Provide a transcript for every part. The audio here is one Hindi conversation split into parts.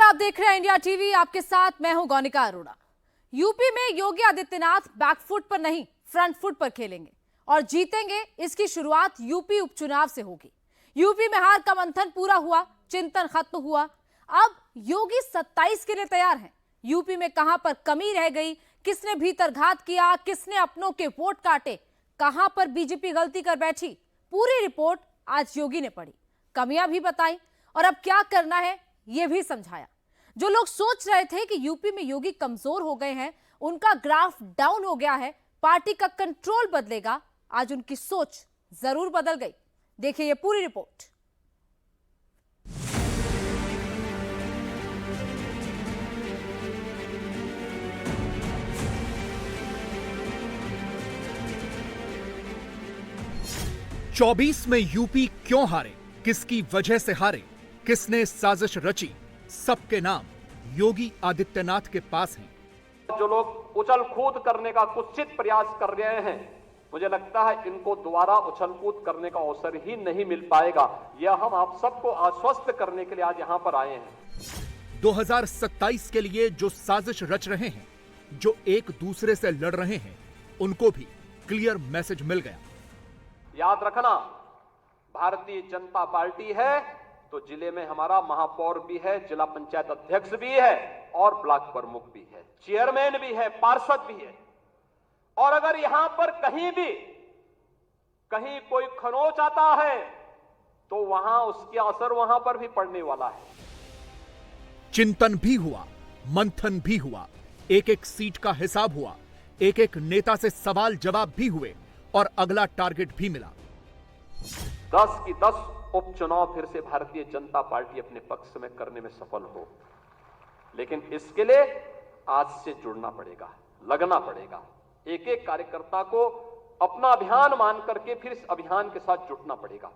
आप देख रहे हैं इंडिया टीवी। आपके साथ मैं हूं गौनिका अरोड़ा। यूपी में योगी आदित्यनाथ बैकफुट पर नहीं फ्रंट फुट पर खेलेंगे और जीतेंगे। इसकी शुरुआत यूपी उपचुनाव से होगी। यूपी में हार का मंथन पूरा हुआ, चिंतन खत्म हुआ। अब योगी 27 के लिए तैयार हैं। यूपी में कहां पर कमी रह गई, किसने भीतरघात किया, किसने अपनों के वोट काटे, कहां पर बीजेपी गलती कर बैठी, पूरी रिपोर्ट आज योगी ने पढ़ी, कमियां भी बताई और अब क्या करना है यह भी समझाया। जो लोग सोच रहे थे कि यूपी में योगी कमजोर हो गए हैं, उनका ग्राफ डाउन हो गया है, पार्टी का कंट्रोल बदलेगा, आज उनकी सोच जरूर बदल गई। देखिए ये पूरी रिपोर्ट। चौबीस में यूपी क्यों हारे, किसकी वजह से हारे, किसने साजिश रची, सबके नाम योगी आदित्यनाथ के पास हैं। जो लोग उछल कूद करने का कुत्सित प्रयास कर रहे हैं, मुझे लगता है इनको दोबारा उछल कूद करने का अवसर ही नहीं मिल पाएगा। यह हम आप सबको आश्वस्त करने के लिए आज यहां पर आए हैं। 2027 के लिए जो साजिश रच रहे हैं, जो एक दूसरे से लड़ रहे हैं, उनको भी क्लियर मैसेज मिल गया। याद रखना, भारतीय जनता पार्टी है तो जिले में हमारा महापौर भी है, जिला पंचायत अध्यक्ष भी है और ब्लॉक प्रमुख भी है, चेयरमैन भी है, पार्षद भी है। और अगर यहां पर कहीं कोई खरोंच आता है तो वहां उसके असर वहां पर भी पड़ने वाला है। चिंतन भी हुआ, मंथन भी हुआ, एक एक सीट का हिसाब हुआ, एक एक नेता से सवाल जवाब भी हुए और अगला टारगेट भी मिला। 10 की 10 उपचुनाव फिर से भारतीय जनता पार्टी अपने पक्ष में करने में सफल हो, लेकिन इसके लिए आज से जुड़ना पड़ेगा, लगना पड़ेगा। एक एक कार्यकर्ता को अपना अभियान मान करके फिर इस अभियान के साथ जुटना पड़ेगा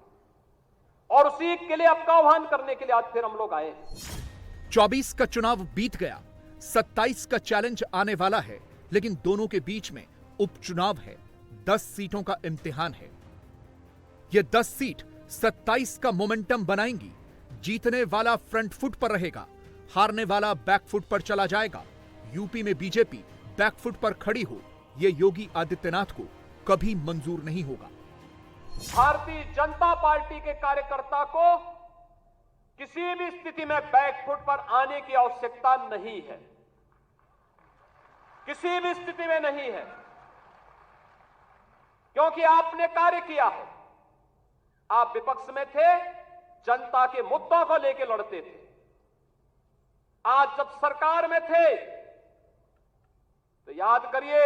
और उसी के लिए आपका आह्वान करने के लिए आज फिर हम लोग आए। 24 का चुनाव बीत गया, 27 का चैलेंज आने वाला है, लेकिन दोनों के बीच में उपचुनाव है। 10 सीटों का इम्तिहान है। ये 10 सीट 27 का मोमेंटम बनाएंगी। जीतने वाला फ्रंट फुट पर रहेगा, हारने वाला बैक फुट पर चला जाएगा। यूपी में बीजेपी बैक फुट पर खड़ी हो, यह योगी आदित्यनाथ को कभी मंजूर नहीं होगा। भारतीय जनता पार्टी के कार्यकर्ता को किसी भी स्थिति में बैक फुट पर आने की आवश्यकता नहीं है, किसी भी स्थिति में नहीं है, क्योंकि आपने कार्य किया है। आप विपक्ष में थे, जनता के मुद्दों को लेकर लड़ते थे। आज जब सरकार में थे तो याद करिए,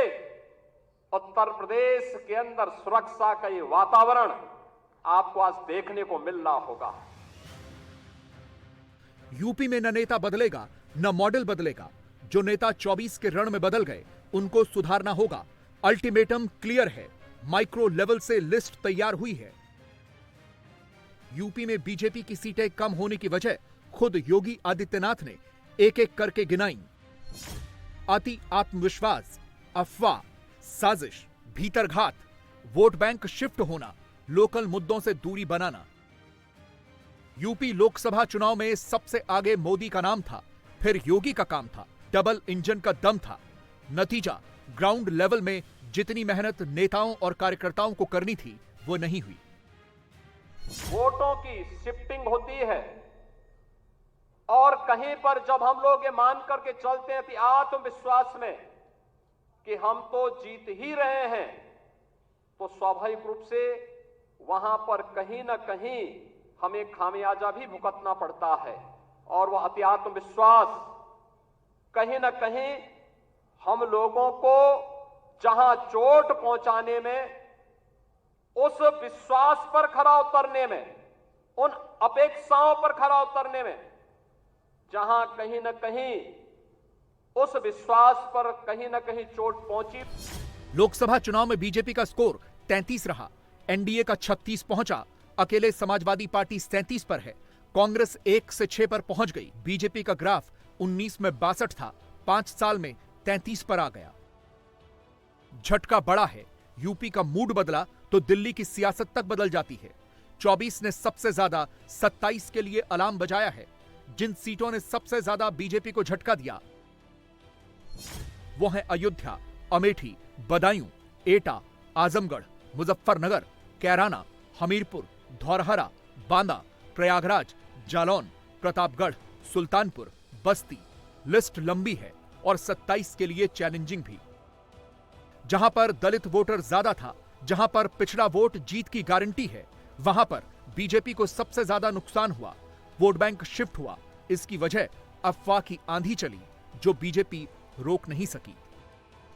उत्तर प्रदेश के अंदर सुरक्षा का ये वातावरण आपको आज देखने को मिल रहा होगा। यूपी में न नेता बदलेगा, न मॉडल बदलेगा। जो नेता 24 के रण में बदल गए, उनको सुधारना होगा। अल्टीमेटम क्लियर है, माइक्रो लेवल से लिस्ट तैयार हुई है। यूपी में बीजेपी की सीटें कम होने की वजह खुद योगी आदित्यनाथ ने एक एक करके गिनाई। अति आत्मविश्वास, अफवाह, साजिश, भीतरघात, वोट बैंक शिफ्ट होना, लोकल मुद्दों से दूरी बनाना। यूपी लोकसभा चुनाव में सबसे आगे मोदी का नाम था, फिर योगी का काम था, डबल इंजन का दम था। नतीजा, ग्राउंड लेवल में जितनी मेहनत नेताओं और कार्यकर्ताओं को करनी थी, वो नहीं हुई। वोटों की शिफ्टिंग होती है और कहीं पर जब हम लोग ये मान करके चलते हैं कि आत्मविश्वास में कि हम तो जीत ही रहे हैं, तो स्वाभाविक रूप से वहां पर कहीं ना कहीं हमें खामियाजा भी भुगतना पड़ता है। और वह अति आत्मविश्वास कहीं ना कहीं हम लोगों को जहां चोट पहुंचाने में, उस विश्वास पर खरा उतरने में, उन अपेक्षाओं पर खरा उतरने में, जहां कहीं ना कहीं उस विश्वास पर कहीं ना कहीं चोट पहुंची। लोकसभा चुनाव में बीजेपी का स्कोर 33 रहा, एनडीए का 36 पहुंचा, अकेले समाजवादी पार्टी 37 पर है, कांग्रेस 1 से 6 पर पहुंच गई। बीजेपी का ग्राफ 19 में 62 था, 5 साल में 33 पर आ गया। झटका बड़ा है। यूपी का मूड बदला तो दिल्ली की सियासत तक बदल जाती है। 24 ने सबसे ज्यादा 27 के लिए अलार्म बजाया है। जिन सीटों ने सबसे ज्यादा बीजेपी को झटका दिया वो हैं अयोध्या, अमेठी, बदायूं, एटा, आजमगढ़, मुजफ्फरनगर, कैराना, हमीरपुर, धौरहरा, बांदा, प्रयागराज, जालौन, प्रतापगढ़, सुल्तानपुर, बस्ती। लिस्ट लंबी है और 27 के लिए चैलेंजिंग भी। जहां पर दलित वोटर ज्यादा था, जहां पर पिछड़ा वोट जीत की गारंटी है, वहां पर बीजेपी को सबसे ज्यादा नुकसान हुआ, वोट बैंक शिफ्ट हुआ। इसकी वजह अफवाह की आंधी चली जो बीजेपी रोक नहीं सकी।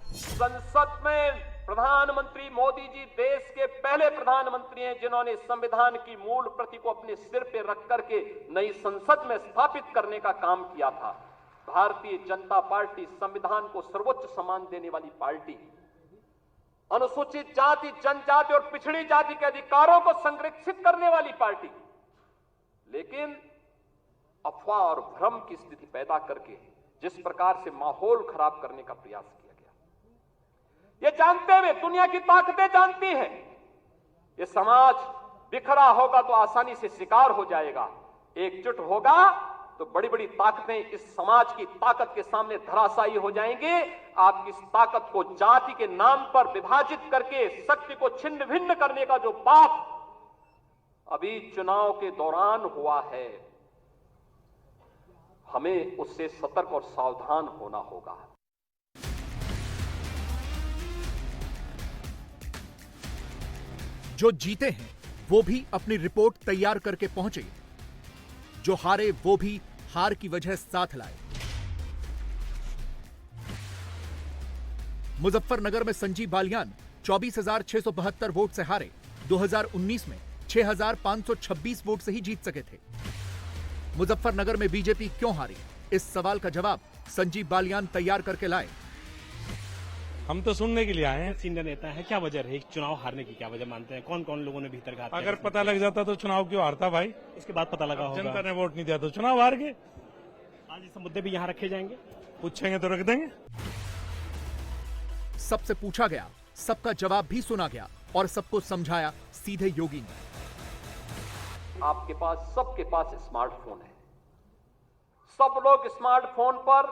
संसद में प्रधानमंत्री मोदी जी देश के पहले प्रधानमंत्री हैं जिन्होंने संविधान की मूल प्रति को अपने सिर पे रख करके नई संसद में स्थापित करने का काम किया था। भारतीय जनता पार्टी संविधान को सर्वोच्च सम्मान देने वाली पार्टी, अनुसूचित जाति, जनजाति और पिछड़ी जाति के अधिकारों को संरक्षित करने वाली पार्टी, लेकिन अफवाह और भ्रम की स्थिति पैदा करके जिस प्रकार से माहौल खराब करने का प्रयास किया गया, ये जानते हुए दुनिया की ताकतें जानती हैं ये समाज बिखरा होगा तो आसानी से शिकार हो जाएगा, एकजुट होगा तो बड़ी बड़ी ताकतें इस समाज की ताकत के सामने धराशायी हो जाएंगे। आप इस ताकत को जाति के नाम पर विभाजित करके शक्ति को छिन्न भिन्न करने का जो पाप अभी चुनाव के दौरान हुआ है, हमें उससे सतर्क और सावधान होना होगा। जो जीते हैं वो भी अपनी रिपोर्ट तैयार करके पहुंचे, जो हारे वो भी हार की वजह साथ लाए। मुजफ्फरनगर में संजीव बालियान 24,672 वोट से हारे। 2019 में 6,526 वोट से ही जीत सके थे। मुजफ्फरनगर में बीजेपी क्यों हारी, इस सवाल का जवाब संजीव बालियान तैयार करके लाए। हम तो सुनने के लिए आए हैं। सीनियर नेता है, क्या वजह रही चुनाव हारने की, क्या वजह मानते हैं? कौन कौन लोगों ने भीतर घात किया? अगर पता लग जाता तो चुनाव क्यों हारता भाई? इसके बाद पता लगा होगा। जनता ने वोट नहीं दिया तो चुनाव हार गए। आज इस मुद्दे भी यहाँ रखे जाएंगे, पूछेंगे तो रख देंगे। सबसे पूछा गया, सबका जवाब भी सुना गया और सबको समझाया सीधे योगी ने। आपके पास, सबके पास स्मार्टफोन है। सब लोग स्मार्टफोन पर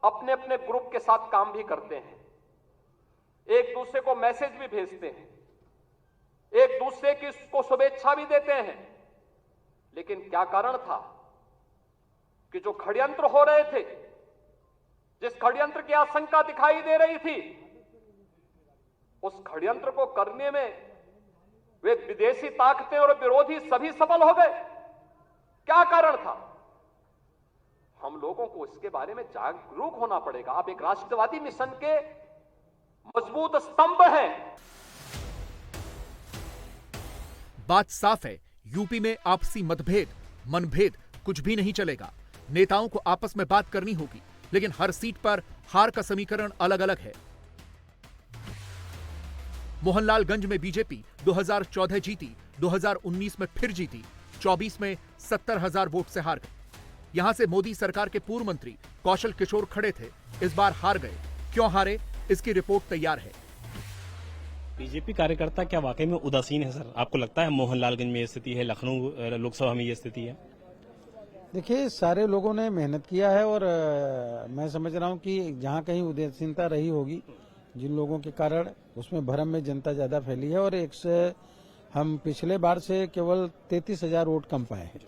अपने अपने ग्रुप के साथ काम भी करते हैं, एक दूसरे को मैसेज भी भेजते हैं, एक दूसरे की को शुभेच्छा भी देते हैं। लेकिन क्या कारण था कि जो षड्यंत्र हो रहे थे, जिस षड्यंत्र की आशंका दिखाई दे रही थी, उस षड्यंत्र को करने में वे विदेशी ताकतें और विरोधी सभी सफल हो गए। क्या कारण था? हम लोगों को इसके बारे में जागरूक होना पड़ेगा। आप एक राष्ट्रवादी मिशन के मजबूत स्तंभ हैं। बात साफ है, यूपी में आपसी मतभेद, मनभेद कुछ भी नहीं चलेगा। नेताओं को आपस में बात करनी होगी, लेकिन हर सीट पर हार का समीकरण अलग अलग है। मोहनलालगंज में बीजेपी 2014 जीती, 2019 में फिर जीती, 24 में 70,000 वोट से हार गई। यहां से मोदी सरकार के पूर्व मंत्री कौशल किशोर खड़े थे, इस बार हार गए। क्यों हारे, इसकी रिपोर्ट तैयार है। बीजेपी कार्यकर्ता क्या वाकई में उदासीन है सर? आपको लगता है मोहनलालगंज में ये स्थिति है, लखनऊ लोकसभा में ये स्थिति है? देखिए, सारे लोगों ने मेहनत किया है और मैं समझ रहा हूं कि जहां कहीं उदासीनता रही होगी, जिन लोगों के कारण, उसमें भ्रम में जनता ज्यादा फैली है। और एक से हम पिछले बार से केवल 33,000 वोट कम पाए हैं।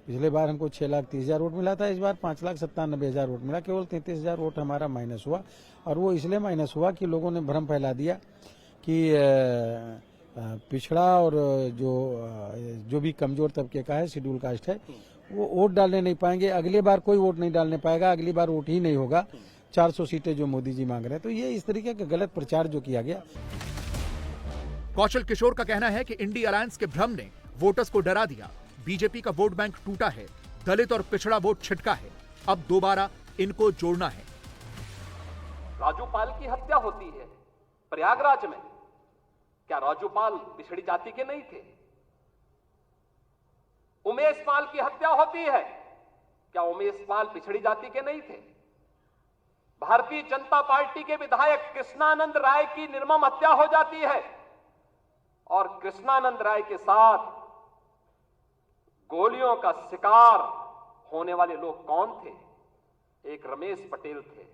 पिछले बार हमको 6,30,000 वोट मिला था, इस बार 5,97,000 वोट मिला। केवल 33,000 वोट हमारा माइनस हुआ, और वो इसलिए माइनस हुआ कि लोगों ने भ्रम फैला दिया कि पिछड़ा और जो भी कमजोर तबके का है, शेड्यूल कास्ट है, वो वोट डालने नहीं पाएंगे। अगली बार कोई वोट नहीं डालने पाएगा, अगली बार वोट ही नहीं होगा। 400 सीटें जो मोदी जी मांग रहे हैं, तो ये इस तरीके का गलत प्रचार जो किया गया। कौशल किशोर का कहना है कि इंडी अलायंस के भ्रम ने वोटर्स को डरा दिया। बीजेपी का वोट बैंक टूटा है, दलित और पिछड़ा वोट छिटका है, अब दोबारा इनको जोड़ना है। राजूपाल की हत्या होती है प्रयागराज में, क्या राजूपाल पिछड़ी जाति के नहीं थे? उमेश पाल की हत्या होती है, क्या उमेश पाल पिछड़ी जाति के नहीं थे? भारतीय जनता पार्टी के विधायक कृष्णानंद राय की निर्मम हत्या हो जाती है, और कृष्णानंद राय के साथ गोलियों का शिकार होने वाले लोग कौन थे? एक रमेश पटेल थे,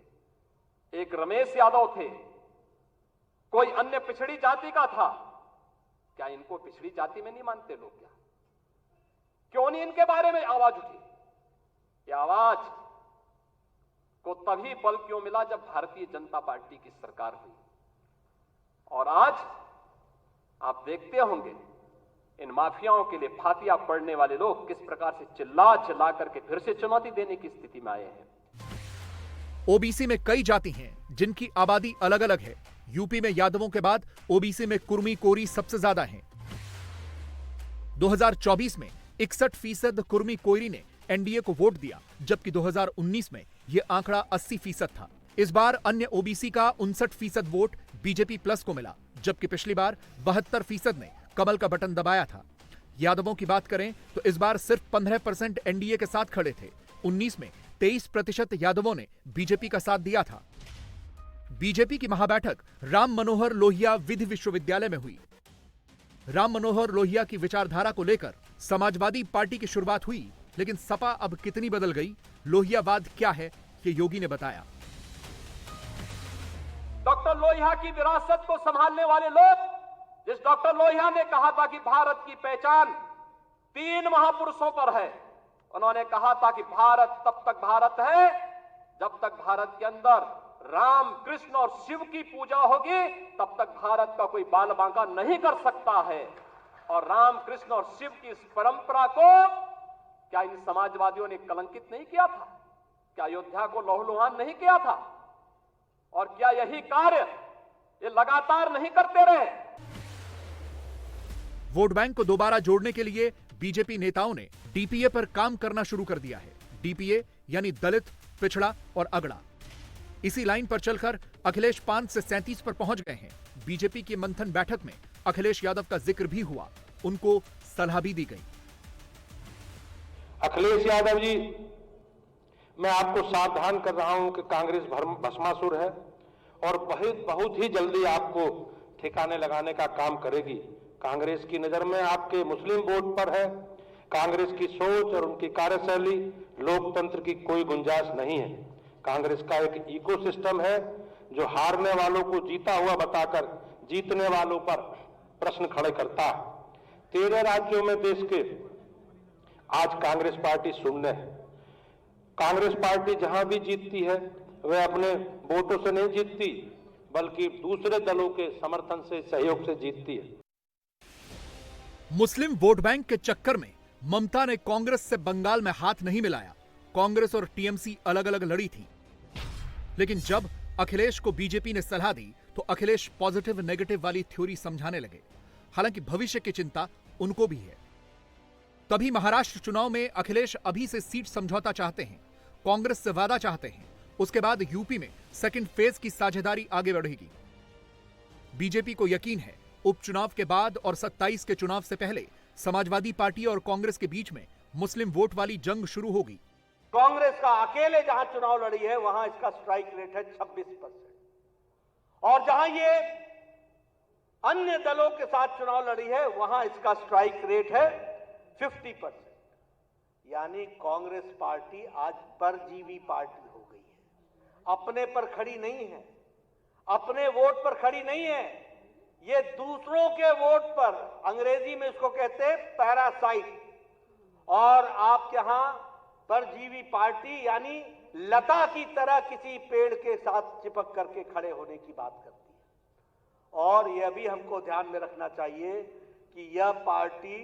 एक रमेश यादव थे, कोई अन्य पिछड़ी जाति का था। क्या इनको पिछड़ी जाति में नहीं मानते लोग? क्या क्यों नहीं इनके बारे में आवाज उठी? ये आवाज को तभी बल क्यों मिला जब भारतीय जनता पार्टी की सरकार हुई। और आज आप देखते होंगे इन माफियाओं के लिए फातिया पड़ने वाले लोग किस प्रकार से चिल्ला चिल्ला करके फिर से चुनौती देने की स्थिति में आए हैं। ओबीसी में कई जाति हैं जिनकी आबादी अलग अलग है। यूपी में यादवों के बाद ओबीसी में कुर्मी कोरी सबसे ज्यादा हैं। 2024 में 61% कुर्मी कोरी ने एनडीए को वोट दिया, जबकि 2019 में यह आंकड़ा 80% था। इस बार अन्य ओबीसी का 59% वोट बीजेपी प्लस को मिला, जबकि पिछली बार 72% ने कमल का बटन दबाया था। यादवों की बात करें तो इस बार सिर्फ 15% एनडीए के साथ खड़े थे। 19 में 23% यादवों ने बीजेपी का साथ दिया था। बीजेपी की महाबैठक राम मनोहर लोहिया विधि विश्वविद्यालय में हुई। राम मनोहर लोहिया की विचारधारा को लेकर समाजवादी पार्टी की शुरुआत हुई, लेकिन सपा अब कितनी बदल गई, लोहियावाद क्या है, ये योगी ने बताया। डॉक्टर लोहिया की विरासत को संभालने वाले लोग, जिस डॉक्टर लोहिया ने कहा था कि भारत की पहचान 3 महापुरुषों पर है, उन्होंने कहा था कि भारत तब तक भारत है जब तक भारत के अंदर राम, कृष्ण और शिव की पूजा होगी, तब तक भारत का कोई बाल बांका नहीं कर सकता है। और राम, कृष्ण और शिव की इस परंपरा को क्या इन समाजवादियों ने कलंकित नहीं किया था? क्या अयोध्या को लहूलुहान नहीं किया था? और क्या यही कार्य ये लगातार नहीं करते रहे? वोट बैंक को दोबारा जोड़ने के लिए बीजेपी नेताओं ने डीपीए पर काम करना शुरू कर दिया है। डीपीए यानी दलित, पिछड़ा और अगड़ा। इसी लाइन पर चलकर अखिलेश 5 से 37 पर पहुंच गए हैं। बीजेपी की मंथन बैठक में अखिलेश यादव का जिक्र भी हुआ, उनको सलाह भी दी गई। अखिलेश यादव जी, मैं आपको सावधान कर रहा हूं कि कांग्रेस भस्मासुर है और बहुत ही जल्दी आपको ठिकाने लगाने का काम करेगी। कांग्रेस की नजर में आपके मुस्लिम वोट पर है। कांग्रेस की सोच और उनकी कार्यशैली, लोकतंत्र की कोई गुंजाइश नहीं है। कांग्रेस का एक इकोसिस्टम है जो हारने वालों को जीता हुआ बताकर जीतने वालों पर प्रश्न खड़े करता है। 13 राज्यों में देश के आज कांग्रेस पार्टी शून्य है। कांग्रेस पार्टी जहां भी जीतती है वह अपने वोटों से नहीं जीतती, बल्कि दूसरे दलों के समर्थन से, सहयोग से जीतती है। मुस्लिम वोट बैंक के चक्कर में ममता ने कांग्रेस से बंगाल में हाथ नहीं मिलाया। कांग्रेस और टीएमसी अलग अलग लड़ी थी, लेकिन जब अखिलेश को बीजेपी ने सलाह दी तो अखिलेश पॉजिटिव नेगेटिव वाली थ्योरी समझाने लगे। हालांकि भविष्य की चिंता उनको भी है। तभी महाराष्ट्र चुनाव में अखिलेश अभी से सीट समझौता चाहते हैं, कांग्रेस से वादा चाहते हैं। उसके बाद यूपी में सेकंड फेज की साझेदारी आगे बढ़ेगी। बीजेपी को यकीन है उपचुनाव के बाद और 27 के चुनाव से पहले समाजवादी पार्टी और कांग्रेस के बीच में मुस्लिम वोट वाली जंग शुरू होगी। कांग्रेस का अकेले जहां चुनाव लड़ी है वहां इसका स्ट्राइक रेट है 26%, और जहां ये अन्य दलों के साथ चुनाव लड़ी है वहां इसका स्ट्राइक रेट है 50%। यानी कांग्रेस पार्टी आज परजीवी पार्टी हो गई है। अपने पर खड़ी नहीं है, अपने वोट पर खड़ी नहीं है, ये दूसरों के वोट पर, अंग्रेजी में इसको कहते हैं पैरासाइट। और आप यहां परजीवी पार्टी यानी लता की तरह किसी पेड़ के साथ चिपक करके खड़े होने की बात करती है। और यह भी हमको ध्यान में रखना चाहिए कि यह पार्टी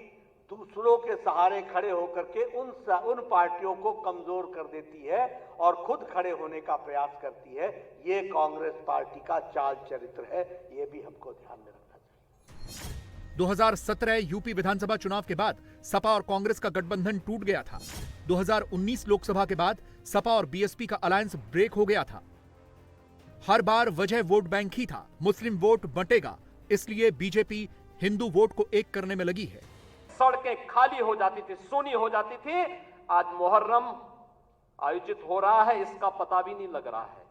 दूसरों के सहारे खड़े होकर के उन पार्टियों को कमजोर कर देती है और खुद खड़े होने का प्रयास करती है। ये कांग्रेस पार्टी का चाल चरित्र है, ये भी हमको ध्यान में रखना चाहिए। 2017 यूपी विधानसभा चुनाव के बाद सपा और कांग्रेस का गठबंधन टूट गया था। 2019 लोकसभा के बाद सपा और बीएसपी का अलायंस ब्रेक हो गया था। हर बार वजह वोट बैंक ही था, मुस्लिम वोट बंटेगा, इसलिए बीजेपी हिंदू वोट को एक करने में लगी है। सड़कें खाली हो जाती थी, सूनी हो जाती थी। आज मुहर्रम आयोजित हो रहा है, इसका पता भी नहीं लग रहा है।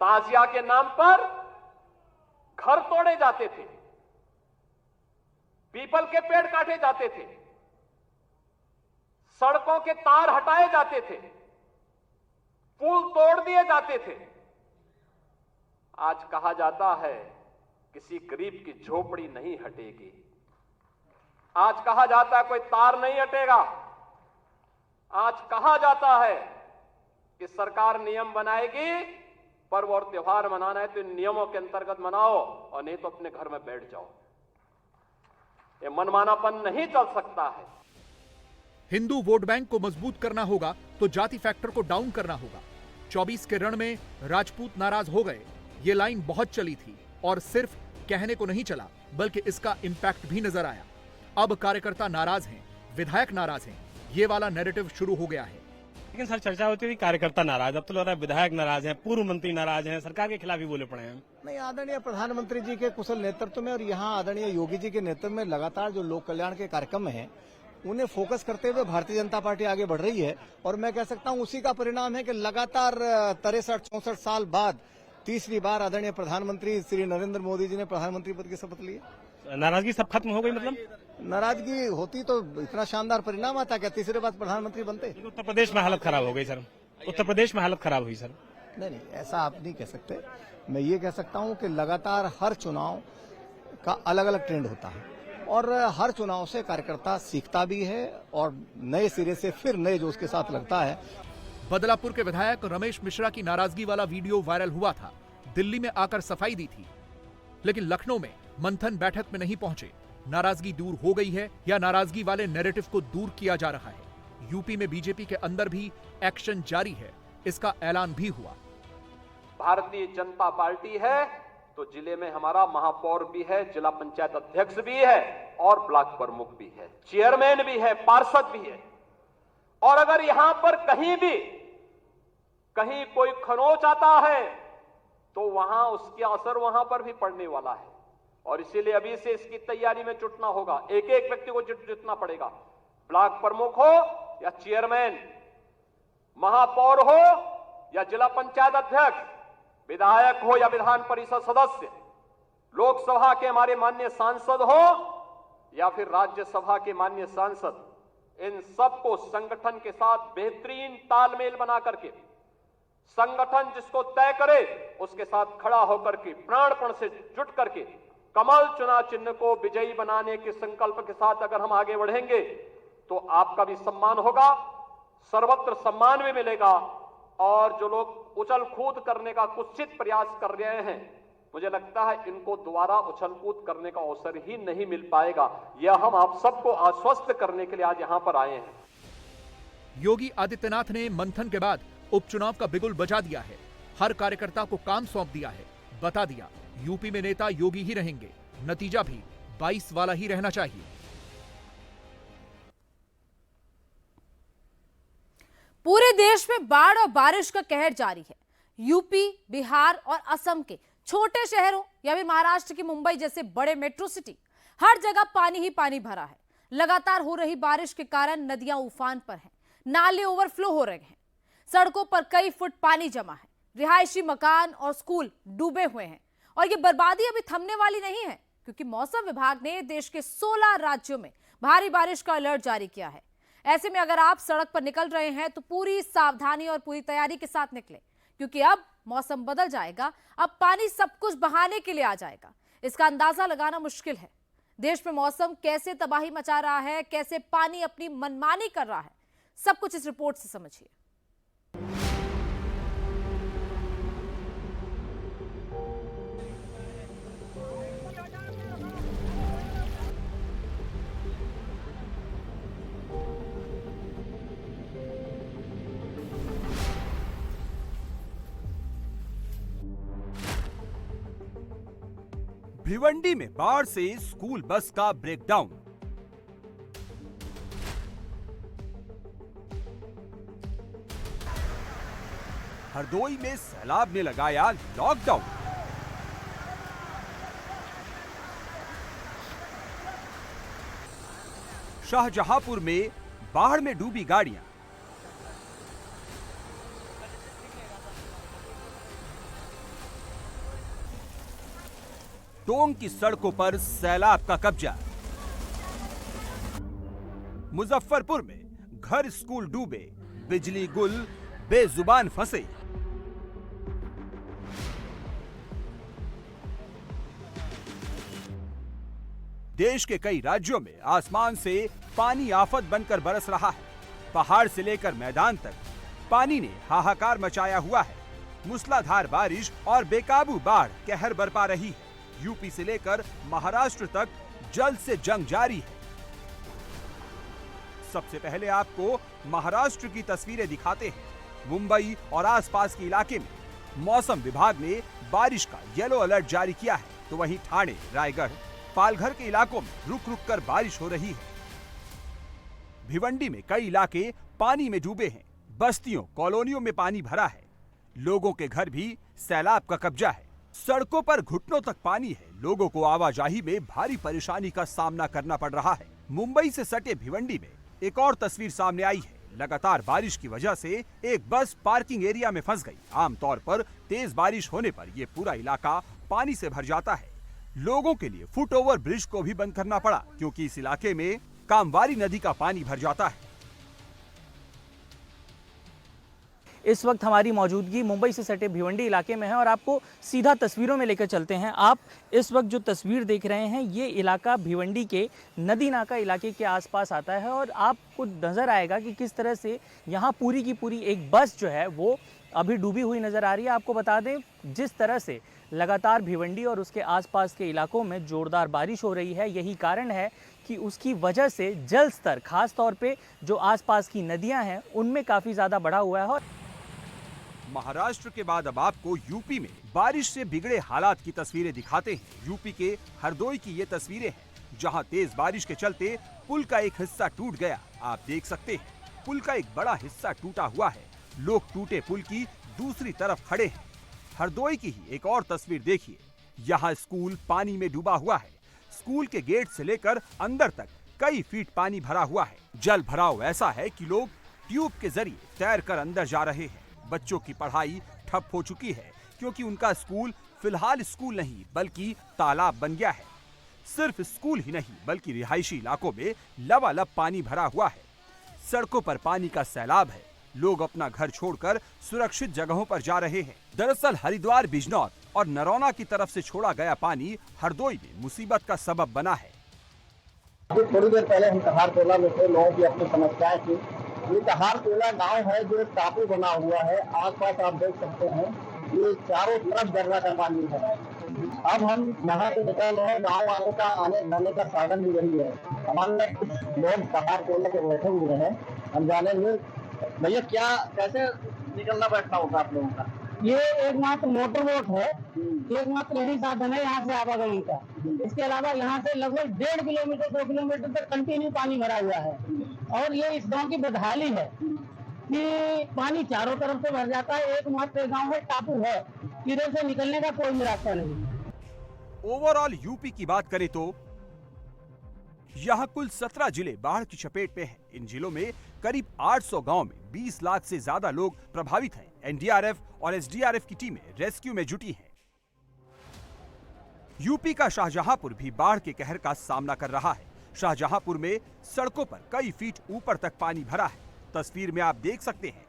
ताजिया के नाम पर घर तोड़े जाते थे। पीपल के पेड़ काटे जाते थे, सड़कों के तार हटाए जाते थे, पुल तोड़ दिए जाते थे। आज कहा जाता है किसी गरीब की झोपड़ी नहीं हटेगी। आज कहा जाता है कोई तार नहीं हटेगा। आज कहा जाता है कि सरकार नियम बनाएगी, पर्व और त्योहार मनाना है तो इन नियमों के अंतर्गत मनाओ और नहीं तो अपने घर में बैठ जाओ। ये मनमानापन नहीं चल सकता है। हिंदू वोट बैंक को मजबूत करना होगा तो जाति फैक्टर को डाउन करना होगा। 24 के रण में राजपूत नाराज हो गए, ये लाइन बहुत चली थी और सिर्फ कहने को नहीं चला बल्कि इसका इंपैक्ट भी नजर आया। अब कार्यकर्ता नाराज हैं, विधायक नाराज हैं, ये वाला नैरेटिव शुरू हो गया है। लेकिन सर चर्चा होती थी कार्यकर्ता नाराज, अब तो लग रहा है विधायक नाराज हैं, पूर्व मंत्री नाराज हैं, सरकार के खिलाफ ही बोले पड़े हैं। नहीं, आदरणीय प्रधानमंत्री जी के कुशल नेतृत्व में और यहाँ आदरणीय योगी जी के नेतृत्व में लगातार जो लोक कल्याण के कार्यक्रम हैं उन्हें फोकस करते हुए भारतीय जनता पार्टी आगे बढ़ रही है। और मैं कह सकता हूँ उसी का परिणाम है कि लगातार 63-64 साल बाद तीसरी बार आदरणीय प्रधानमंत्री श्री नरेंद्र मोदी जी ने प्रधानमंत्री पद की शपथ ली है। नाराजगी सब खत्म हो गई? मतलब नाराजगी होती तो इतना शानदार परिणाम आता, क्या तीसरे बार प्रधानमंत्री बनते? उत्तर प्रदेश में हालत खराब हो गई सर, उत्तर प्रदेश में हालत खराब हुई सर। नहीं, ऐसा आप नहीं कह सकते। मैं ये कह सकता हूँ कि लगातार हर चुनाव का अलग अलग ट्रेंड होता है और हर चुनाव से कार्यकर्ता सीखता भी है और नए सिरे से फिर नए जोश के साथ लगता है। बदलापुर के विधायक रमेश मिश्रा की नाराजगी वाला वीडियो वायरल हुआ था। दिल्ली में आकर सफाई दी थी, लेकिन लखनऊ में मंथन बैठक में नहीं पहुंचे। नाराजगी दूर हो गई है या नाराजगी वाले नैरेटिव को दूर किया जा रहा है? यूपी में बीजेपी के अंदर भी एक्शन जारी है, इसका ऐलान भी हुआ। भारतीय जनता पार्टी है तो जिले में हमारा महापौर भी है, जिला पंचायत अध्यक्ष भी है और ब्लॉक प्रमुख भी है, चेयरमैन भी है, पार्षद भी है। और अगर यहां पर कहीं कोई खरोंच आता है तो वहां उसका असर वहां पर भी पड़ने वाला है। और इसीलिए अभी से इसकी तैयारी में जुटना होगा। एक एक व्यक्ति को जुटना पड़ेगा, ब्लॉक प्रमुख हो या चेयरमैन, महापौर हो या जिला पंचायत अध्यक्ष, विधायक हो या विधान परिषद सदस्य, लोकसभा के हमारे माननीय सांसद हो या फिर राज्यसभा के माननीय सांसद, इन सबको संगठन के साथ बेहतरीन तालमेल बना करके, संगठन जिसको तय करे उसके साथ खड़ा होकर के प्राणपण से जुट करके कमल चुनाव चिन्ह को विजयी बनाने के संकल्प के साथ अगर हम आगे बढ़ेंगे तो आपका भी सम्मान होगा, सर्वत्र सम्मान भी मिलेगा। और जो लोग उछल कूद करने का कुत्सित प्रयास कर रहे हैं, मुझे लगता है इनको दोबारा उछल कूद करने का अवसर ही नहीं मिल पाएगा। यह हम आप सबको आश्वस्त करने के लिए आज यहां पर आए हैं। योगी आदित्यनाथ ने मंथन के बाद उपचुनाव का बिगुल बजा दिया है। हर कार्यकर्ता को काम सौंप दिया है, बता दिया यूपी में नेता योगी ही रहेंगे, नतीजा भी 22 वाला ही रहना चाहिए। पूरे देश में बाढ़ और बारिश का कहर जारी है। यूपी, बिहार और असम के छोटे शहरों या फिर महाराष्ट्र की मुंबई जैसे बड़े मेट्रो सिटी, हर जगह पानी ही पानी भरा है। लगातार हो रही बारिश के कारण नदियां उफान पर हैं, नाले ओवरफ्लो हो रहे हैं, सड़कों पर कई फुट पानी जमा है, रिहायशी मकान और स्कूल डूबे हुए हैं। और ये बर्बादी अभी थमने वाली नहीं है, क्योंकि मौसम विभाग ने देश के 16 राज्यों में भारी बारिश का अलर्ट जारी किया है। ऐसे में अगर आप सड़क पर निकल रहे हैं तो पूरी सावधानी और पूरी तैयारी के साथ निकलें, क्योंकि अब मौसम बदल जाएगा। अब पानी सब कुछ बहाने के लिए आ जाएगा। इसका अंदाजा लगाना मुश्किल है। देश में मौसम कैसे तबाही मचा रहा है, कैसे पानी अपनी मनमानी कर रहा है, सब कुछ इस रिपोर्ट से समझिए। भिवंडी में बाढ़ से स्कूल बस का ब्रेकडाउन। हरदोई में सैलाब ने लगाया लॉकडाउन। शाहजहांपुर में बाढ़ में डूबी गाड़ियां। टोंक की सड़कों पर सैलाब का कब्जा। मुजफ्फरपुर में घर स्कूल डूबे, बिजली गुल, बेजुबान फंसे। देश के कई राज्यों में आसमान से पानी आफत बनकर बरस रहा है। पहाड़ से लेकर मैदान तक पानी ने हाहाकार मचाया हुआ है। मूसलाधार बारिश और बेकाबू बाढ़ कहर बरपा रही है। यूपी से लेकर महाराष्ट्र तक जल से जंग जारी है। सबसे पहले आपको महाराष्ट्र की तस्वीरें दिखाते हैं। मुंबई और आसपास के इलाके में मौसम विभाग ने बारिश का येलो अलर्ट जारी किया है, तो वहीं ठाणे, रायगढ़, पालघर के इलाकों में रुक रुक कर बारिश हो रही है। भिवंडी में कई इलाके पानी में डूबे हैं। बस्तियों, कॉलोनियों में पानी भरा है। लोगों के घर भी सैलाब का कब्जा है। सड़कों पर घुटनों तक पानी है। लोगों को आवाजाही में भारी परेशानी का सामना करना पड़ रहा है। मुंबई से सटे भिवंडी में एक और तस्वीर सामने आई है। लगातार बारिश की वजह से एक बस पार्किंग एरिया में फंस गई। आमतौर पर तेज बारिश होने पर यह पूरा इलाका पानी से भर जाता है। लोगों के लिए फुट ओवर ब्रिज को भी बंद करना पड़ा, क्योंकि इस इलाके में कामवारी नदी का पानी भर जाता है। इस वक्त हमारी मौजूदगी मुंबई से सटे भिवंडी इलाके में है और आपको सीधा तस्वीरों में लेकर चलते हैं। आप इस वक्त जो तस्वीर देख रहे हैं, ये इलाका भिवंडी के नदी नाका इलाके के आसपास आता है और आपको नज़र आएगा कि किस तरह से यहाँ पूरी की पूरी एक बस जो है वो अभी डूबी हुई नज़र आ रही है। आपको बता दें, जिस तरह से लगातार भिवंडी और उसके आसपास के इलाकों में जोरदार बारिश हो रही है, यही कारण है कि उसकी वजह से जल स्तर खास तौर पे जो आसपास की नदियां हैं उनमें काफ़ी ज़्यादा बढ़ा हुआ है। और महाराष्ट्र के बाद अब आपको यूपी में बारिश से बिगड़े हालात की तस्वीरें दिखाते हैं। यूपी के हरदोई की ये तस्वीरें हैं, जहां तेज बारिश के चलते पुल का एक हिस्सा टूट गया। आप देख सकते हैं, पुल का एक बड़ा हिस्सा टूटा हुआ है। लोग टूटे पुल की दूसरी तरफ खड़े हैं। हरदोई की ही एक और तस्वीर देखिए। यहाँ स्कूल पानी में डूबा हुआ है। स्कूल के गेट से लेकर अंदर तक कई फीट पानी भरा हुआ है। जल भराव ऐसा है कि लोग ट्यूब के जरिए तैरकर अंदर जा रहे हैं। बच्चों की पढ़ाई ठप हो चुकी है, क्योंकि उनका स्कूल फिलहाल स्कूल नहीं बल्कि तालाब बन गया है। सिर्फ स्कूल ही नहीं बल्कि रिहायशी इलाकों में लबालब पानी भरा हुआ है। सड़कों पर पानी का सैलाब है। लोग अपना घर छोड़कर सुरक्षित जगहों पर जा रहे हैं। दरअसल हरिद्वार, बिजनौर और नरौना की तरफ से छोड़ा गया पानी हरदोई में मुसीबत का सबब बना है। थोड़ी देर पहले हम तहार टोला में थे, लोगों की अपनी समस्याएं थी। ये तहार टोला गांव है जो एक टापू बना हुआ है। आसपास आप देख सकते हैं, ये चारों तरफ दर्रा का पानी है। अब हम यहाँ से निकल रहे हैं। गाँव वालों का आने जाने का साधन भी यही है। हमारे कुछ लोग तहार टोला के बैठे हुए हैं, हम जानेंगे भैया क्या कैसे निकलना बैठना होगा आप लोगों का। ये एकमात्र मोटर बोट है, एकमात्र यही साधन है यहाँ से आवागमन का। इसके अलावा यहाँ से लगभग 1.5 किलोमीटर 2 किलोमीटर तक कंटिन्यू पानी भरा हुआ है। और ये इस गांव की बदहाली है कि पानी चारों तरफ से भर जाता है। एकमात्र गांव है, टापू है, इधर से निकलने का कोई रास्ता नहीं। ओवरऑल यूपी की बात करें तो यहाँ कुल 17 जिले बाढ़ की चपेट में हैं। इन जिलों में करीब 800 गांव में 20 लाख से ज्यादा लोग प्रभावित हैं। एनडीआरएफ और एसडीआरएफ की टीमें रेस्क्यू में जुटी हैं। यूपी का शाहजहांपुर भी बाढ़ के कहर का सामना कर रहा है। शाहजहांपुर में सड़कों पर कई फीट ऊपर तक पानी भरा है। तस्वीर में आप देख सकते हैं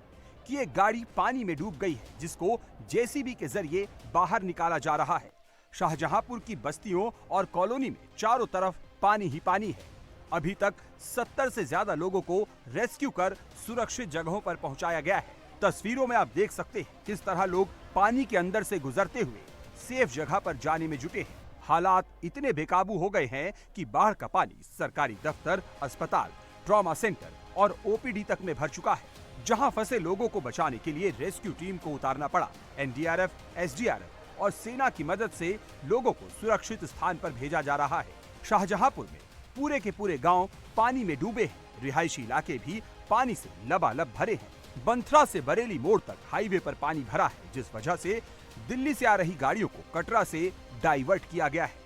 कि एक गाड़ी पानी में डूब गई है, जिसको जेसीबी के जरिए बाहर निकाला जा रहा है। शाहजहांपुर की बस्तियों और कॉलोनी में चारों तरफ पानी ही पानी है। अभी तक 70 से ज्यादा लोगों को रेस्क्यू कर सुरक्षित जगहों पर पहुंचाया गया है। तस्वीरों में आप देख सकते हैं किस तरह लोग पानी के अंदर से गुजरते हुए सेफ जगह पर जाने में जुटे हैं। हालात इतने बेकाबू हो गए हैं कि बाढ़ का पानी सरकारी दफ्तर, अस्पताल, ट्रॉमा सेंटर और ओपीडी तक में भर चुका है। जहां फंसे लोगों को बचाने के लिए रेस्क्यू टीम को उतारना पड़ा। एनडीआरएफ, एसडीआरएफ और सेना की मदद से लोगों को सुरक्षित स्थान पर भेजा जा रहा है। शाहजहांपुर में पूरे के पूरे गांव पानी में डूबे हैं। रिहायशी इलाके भी पानी से लबालब भरे हैं। बंथरा से बरेली मोड़ तक हाईवे पर पानी भरा है, जिस वजह से दिल्ली से आ रही गाड़ियों को कटरा से डाइवर्ट किया गया है।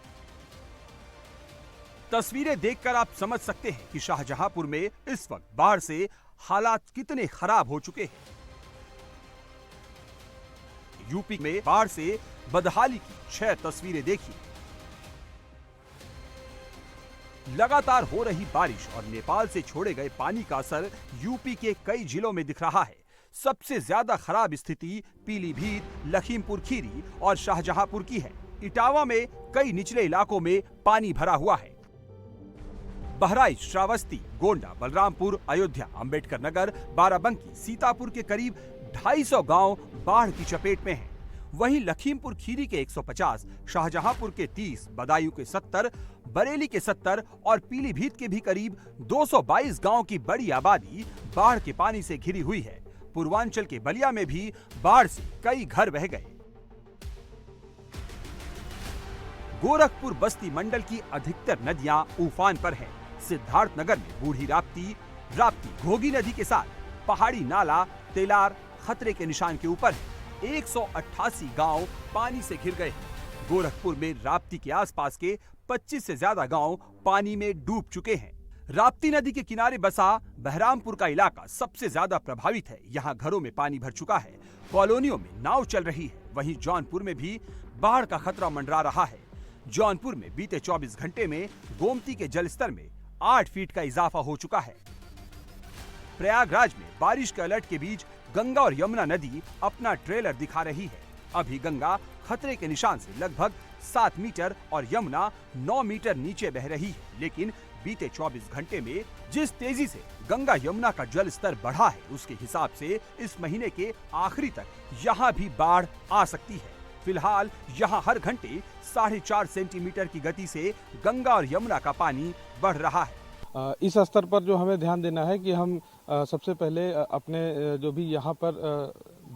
तस्वीरें देखकर आप समझ सकते हैं कि शाहजहांपुर में इस वक्त बाढ़ से हालात कितने खराब हो चुके हैं। यूपी में बाढ़ से बदहाली की 6 तस्वीरें देखिए। लगातार हो रही बारिश और नेपाल से छोड़े गए पानी का असर यूपी के कई जिलों में दिख रहा है। सबसे ज्यादा खराब स्थिति पीलीभीत, लखीमपुर खीरी और शाहजहांपुर की है। इटावा में कई निचले इलाकों में पानी भरा हुआ है। बहराइच, श्रावस्ती, गोंडा, बलरामपुर, अयोध्या, अंबेडकर नगर, बाराबंकी, सीतापुर के करीब 250 गांव बाढ़ की चपेट में हैं। वहीं लखीमपुर खीरी के 150, शाहजहांपुर के 30, बदायूं के 70, बरेली के 70 और पीलीभीत के भी करीब 222 गांव की बड़ी आबादी बाढ़ के पानी से घिरी हुई है। पूर्वांचल के बलिया में भी बाढ़ से कई घर बह गए। गोरखपुर बस्ती मंडल की अधिकतर नदियां उफान पर हैं। सिद्धार्थनगर में बूढ़ी राप्ती, घोगी नदी के साथ पहाड़ी नाला तेलार खतरे के निशान के ऊपर है। 188 गांव पानी से घिर गए हैं। गोरखपुर में राप्ती के आसपास के 25 से ज्यादा गांव पानी में डूब चुके हैं। राप्ती नदी के किनारे बसा बहरामपुर का इलाका सबसे ज्यादा प्रभावित है। यहाँ घरों में पानी भर चुका है। कॉलोनियों में नाव चल रही है। वहीं जौनपुर में भी बाढ़ का खतरा मंडरा रहा है। जौनपुर में बीते 24 घंटे में गोमती के जलस्तर में 8 फीट का इजाफा हो चुका है। प्रयागराज में बारिश के अलर्ट के बीच गंगा और यमुना नदी अपना ट्रेलर दिखा रही है। अभी गंगा खतरे के निशान से लगभग 7 मीटर और यमुना 9 मीटर नीचे बह रही है। लेकिन बीते 24 घंटे में जिस तेजी से गंगा यमुना का जल स्तर बढ़ा है, उसके हिसाब से इस महीने के आखिरी तक यहाँ भी बाढ़ आ सकती है। फिलहाल यहाँ हर घंटे 4.5 सेंटीमीटर की गति से गंगा और यमुना का पानी बढ़ रहा है। इस स्तर पर जो हमें ध्यान देना है कि हम सबसे पहले अपने जो भी यहाँ पर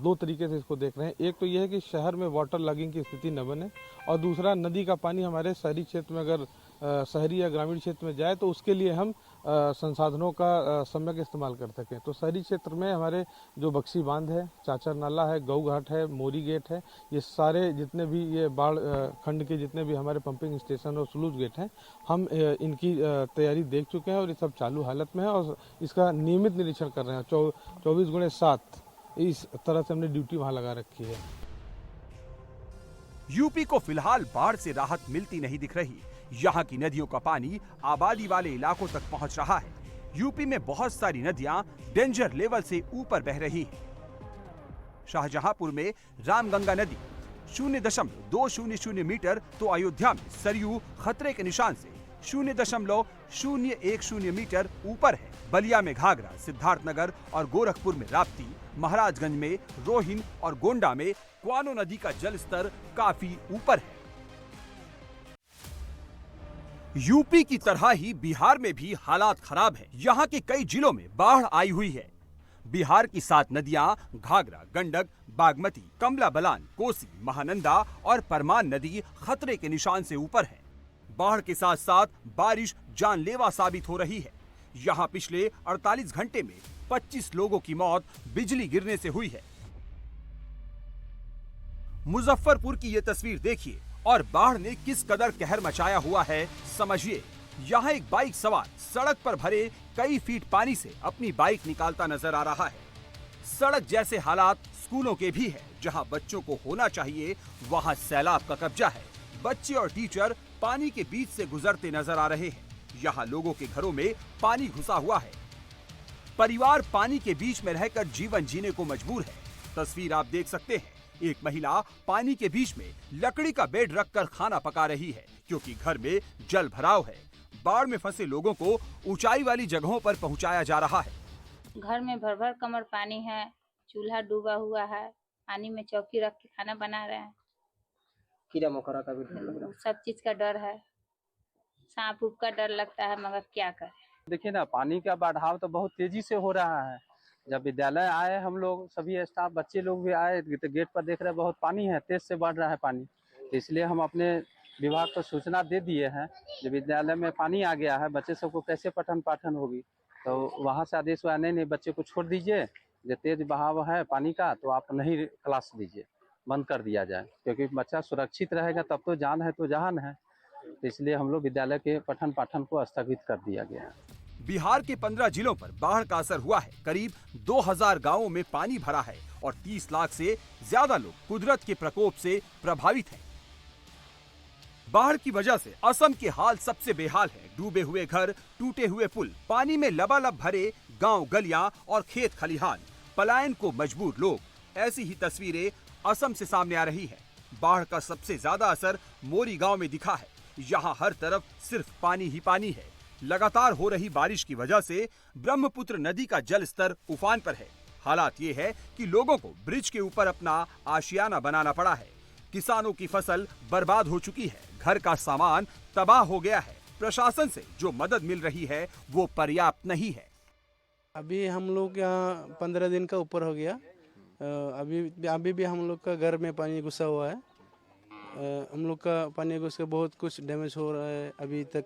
2 तरीके से इसको देख रहे हैं। एक तो ये है कि शहर में वाटर लॉगिंग की स्थिति न बने, और दूसरा नदी का पानी हमारे शहरी क्षेत्र में अगर शहरी या ग्रामीण क्षेत्र में जाए तो उसके लिए हम संसाधनों का सम्यक इस्तेमाल कर सकें। तो शहरी क्षेत्र में हमारे जो बक्सी बांध है, चाचर नाला है, गऊ घाट है, मोरी गेट है, ये सारे जितने भी ये बाढ़ खंड के जितने भी हमारे पंपिंग स्टेशन और स्लूज गेट हैं, हम इनकी तैयारी देख चुके हैं और ये सब चालू हालत में है और इसका नियमित निरीक्षण कर रहे हैं। 24/7 इस तरह से हमने ड्यूटी वहां लगा रखी है। यूपी को फिलहाल बाढ़ से राहत मिलती नहीं दिख रही। यहाँ की नदियों का पानी आबादी वाले इलाकों तक पहुँच रहा है। यूपी में बहुत सारी नदियां डेंजर लेवल से ऊपर बह रही हैं। शाहजहांपुर में रामगंगा नदी 0.200 मीटर तो अयोध्या में सरयू खतरे के निशान से 0.010 मीटर ऊपर है। बलिया में घाघरा, सिद्धार्थनगर और गोरखपुर में राप्ती, महाराजगंज में रोहिन और गोंडा में क्वानो नदी का जल स्तर काफी ऊपर है। यूपी की तरह ही बिहार में भी हालात खराब है। यहाँ के कई जिलों में बाढ़ आई हुई है। बिहार की 7 नदियां घाघरा, गंडक, बागमती, कमला बलान, कोसी, महानंदा और परमान नदी खतरे के निशान से ऊपर है। बाढ़ के साथ साथ बारिश जानलेवा साबित हो रही है। यहाँ पिछले 48 घंटे में 25 लोगों की मौत बिजली गिरने से हुई है। मुजफ्फरपुर की ये तस्वीर देखिए और बाढ़ ने किस कदर कहर मचाया हुआ है समझिए। यहाँ एक बाइक सवार सड़क पर भरे कई फीट पानी से अपनी बाइक निकालता नजर आ रहा है। सड़क जैसे हालात स्कूलों के भी है। जहाँ बच्चों को होना चाहिए, वहाँ सैलाब का कब्जा है। बच्चे और टीचर पानी के बीच से गुजरते नजर आ रहे हैं। यहाँ लोगों के घरों में पानी घुसा हुआ है। परिवार पानी के बीच में रहकर जीवन जीने को मजबूर है। तस्वीर आप देख सकते हैं। एक महिला पानी के बीच में लकड़ी का बेड रखकर खाना पका रही है, क्योंकि घर में जल भराव है। बाढ़ में फंसे लोगों को ऊंचाई वाली जगहों पर पहुंचाया जा रहा है। घर में भर भर कमर पानी है, चूल्हा डूबा हुआ है, पानी में चौकी रख के खाना बना रहे हैं। कीड़ा मकोड़ा का भी डर लग रहा है। सब चीज का डर है, सांप उप का डर लगता है, मगर क्या करें। देखिए ना, पानी का बढ़ाव तो बहुत तेजी से हो रहा है। जब विद्यालय आए हम लोग, सभी स्टाफ, बच्चे लोग भी आए तो गेट पर देख रहे हैं बहुत पानी है, तेज से बढ़ रहा है पानी। इसलिए हम अपने विभाग को सूचना दे दिए हैं, जब विद्यालय में पानी आ गया है, बच्चे सबको कैसे पठन पाठन होगी। तो वहाँ से आदेश हुआ, नहीं बच्चे को छोड़ दीजिए, जो तेज बहाव है पानी का तो आप नहीं क्लास दीजिए, बंद कर दिया जाए, क्योंकि बच्चा सुरक्षित रहेगा तब तो जान है तो जहान है। तो इसलिए हम लोग विद्यालय के पठन पाठन को स्थगित कर दिया गया है। बिहार के 15 जिलों पर बाढ़ का असर हुआ है। करीब 2000 गांवों में पानी भरा है और 30 लाख से ज्यादा लोग कुदरत के प्रकोप से प्रभावित हैं। बाढ़ की वजह से असम के हाल सबसे बेहाल है। डूबे हुए घर, टूटे हुए पुल, पानी में लबालब भरे गांव गलियां और खेत खलिहान, पलायन को मजबूर लोग, ऐसी ही तस्वीरें असम से सामने आ रही है। बाढ़ का सबसे ज्यादा असर मोरी गांव में दिखा है। यहाँ हर तरफ सिर्फ पानी ही पानी है। लगातार हो रही बारिश की वजह से ब्रह्मपुत्र नदी का जल स्तर उफान पर है। हालात ये है कि लोगों को ब्रिज के ऊपर अपना आशियाना बनाना पड़ा है। किसानों की फसल बर्बाद हो चुकी है, घर का सामान तबाह हो गया है। प्रशासन से जो मदद मिल रही है वो पर्याप्त नहीं है। अभी हम लोग यहाँ 15 दिन का ऊपर हो गया। अभी भी हम लोग का घर में पानी घुसा हुआ है। हम लोग का पानी घुस के बहुत कुछ डैमेज हो रहा है। अभी तक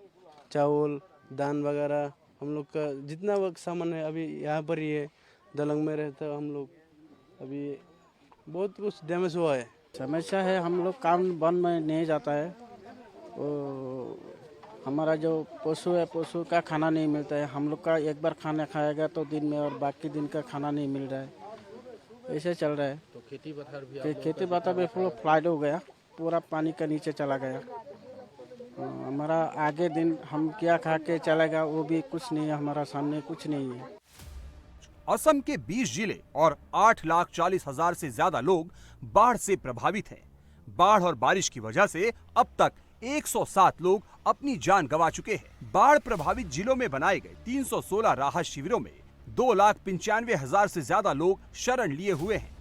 चावल, दान वगैरह हम लोग का जितना सामान है अभी यहाँ पर ही है। दलंग में रहता है हम लोग, अभी बहुत कुछ डैमेज हुआ है। समस्या है, हम लोग काम वन में नहीं जाता है। हमारा जो पशु है, पशु का खाना नहीं मिलता है। हम लोग का एक बार खाना खाएगा तो दिन में, और बाकी दिन का खाना नहीं मिल रहा है। ऐसे चल रहा है। तो खेती पथार भी फ्लड हो गया, पूरा पानी के नीचे चला गया। हमारा आगे दिन हम क्या खा के चलेगा वो भी कुछ नहीं है, हमारा सामने कुछ नहीं है। असम के 20 जिले और 8,40,000 से ज्यादा लोग बाढ़ से प्रभावित हैं। बाढ़ और बारिश की वजह से अब तक 107 लोग अपनी जान गंवा चुके हैं। बाढ़ प्रभावित जिलों में बनाए गए 316 राहत शिविरों में 2,95,000 से ज्यादा लोग शरण लिए हुए हैं।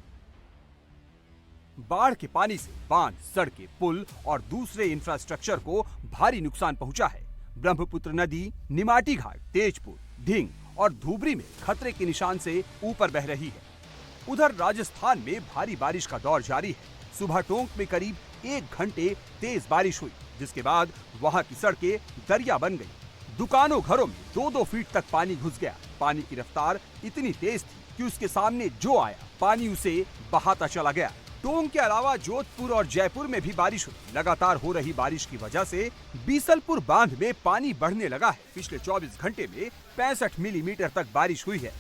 बाढ़ के पानी से बांध, सड़कें, पुल और दूसरे इंफ्रास्ट्रक्चर को भारी नुकसान पहुंचा है। ब्रह्मपुत्र नदी निमाटी घाट, तेजपुर, ढिंग और धुबरी में खतरे के निशान से ऊपर बह रही है। उधर राजस्थान में भारी बारिश का दौर जारी है। सुबह टोंक में करीब 1 घंटे तेज बारिश हुई, जिसके बाद वहां की सड़कें दरिया बन गई। दुकानों, घरों में 2-2 फीट तक पानी घुस गया। पानी की रफ्तार इतनी तेज थी कि उसके सामने जो आया पानी उसे बहाता चला गया। टोंक के अलावा जोधपुर और जयपुर में भी बारिश हुई। लगातार हो रही बारिश की वजह से बीसलपुर बांध में पानी बढ़ने लगा है। पिछले 24 घंटे में 65 मिलीमीटर तक बारिश हुई है।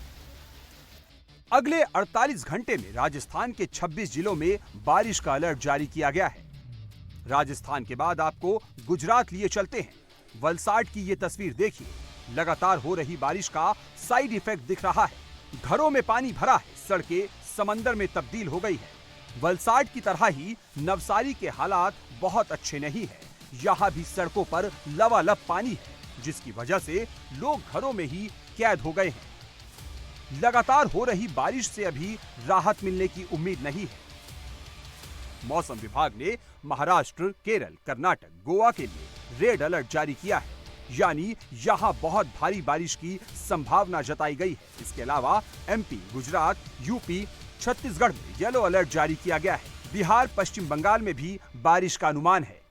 अगले 48 घंटे में राजस्थान के 26 जिलों में बारिश का अलर्ट जारी किया गया है। राजस्थान के बाद आपको गुजरात लिए चलते हैं। वलसाड की ये तस्वीर देखिए। लगातार हो रही बारिश का साइड इफेक्ट दिख रहा है। घरों में पानी भरा है, सड़कें समंदर में तब्दील हो गई है। वलसाड की तरह ही नवसारी के हालात बहुत अच्छे नहीं है। यहाँ भी सड़कों पर लबालब पानी है, जिसकी वजह से लोग घरों में ही कैद हो गए हैं। लगातार हो रही बारिश से अभी राहत मिलने की उम्मीद नहीं है। मौसम विभाग ने महाराष्ट्र, केरल, कर्नाटक, गोवा के लिए रेड अलर्ट जारी किया है, यानी यहाँ बहुत भारी बारिश की संभावना जताई गई है। इसके अलावा एमपी, गुजरात, यूपी, छत्तीसगढ़ में येलो अलर्ट जारी किया गया है। बिहार, पश्चिम बंगाल में भी बारिश का अनुमान है।